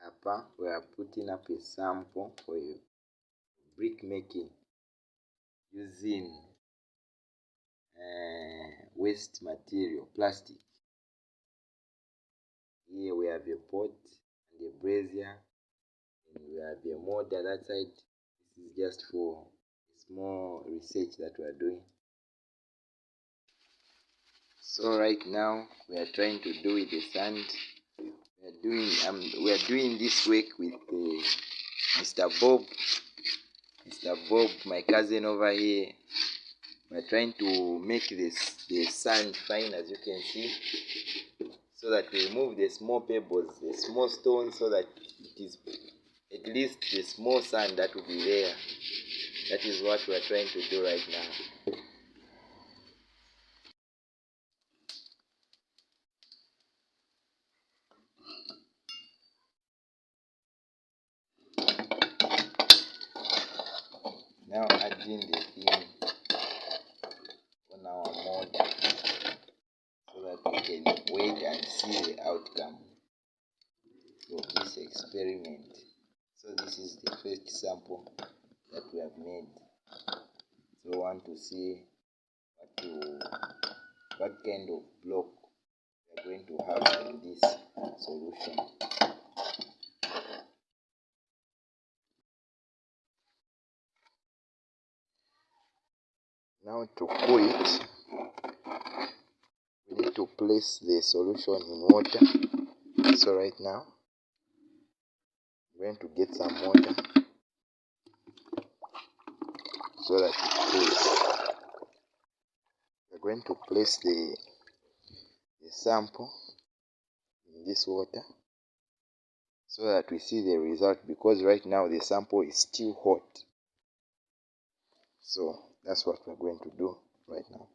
Hapa we are putting up a sample for you brick making using waste material, plastic. Here we have a pot and a brazier, and we have a mortar that side. This is just for small research that we are doing. So right now we are trying to do with the sand. We are doing this work with Mr. Bob, my cousin over here. We are trying to make the sand fine, as you can see, so that we remove the small pebbles, the small stones, so that it is at least the small sand that will be there. That is what we are trying to do right now. Now adding the thing on our mortar so that we can wait and see the outcome of this experiment. So this is the first sample that we have made. So we want to see what kind of block we are going to have in this solution. Now to cool it, we need to place the solution in water. So right now, I'm going to get some water so that it cools. We're going to place the sample in this water so that we see the result, because right now the sample is still hot. So that's what we're going to do right now.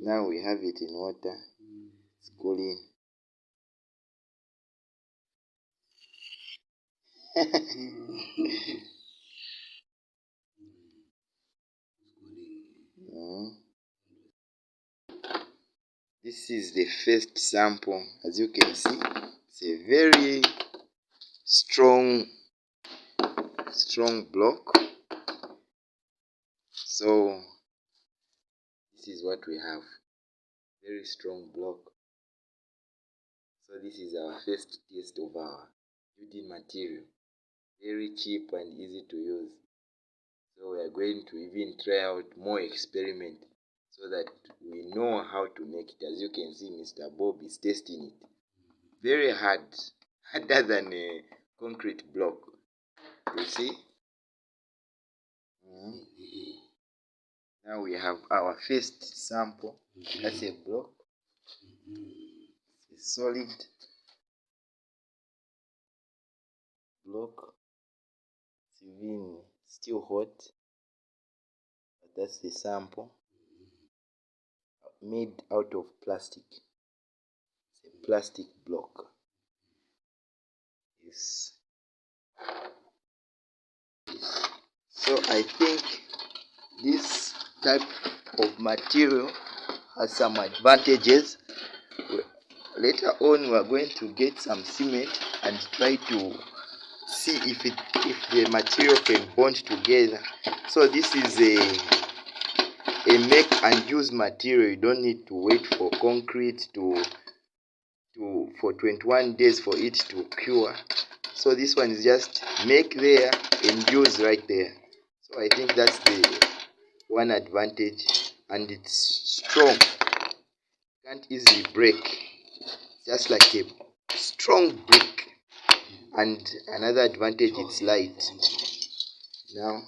Now we have it in water. It's cooling. This is the first sample. As you can see, it's a very strong block. So this is what we have. Very strong block. So this is our first taste of our building material. Very cheap and easy to use. So we are going to even try out more experiment so that we know how to make it. As you can see, Mr. Bob is testing it. Very hard, harder than a concrete block. You see? Now we have our first sample. That's a block. It's a solid block. It's even still hot. But that's the sample. Made out of plastic. It's a plastic block. Yes. So I think this type of material has some advantages. Later on we are going to get some cement and try to see if the material can bond together. So this is a make and use material. You don't need to wait for concrete for 21 days for it to cure. So this one is just make there and use right there. So I think that's the one advantage, and it's strong. Can't easily break. Just like a strong brick. And another advantage, it's light. Now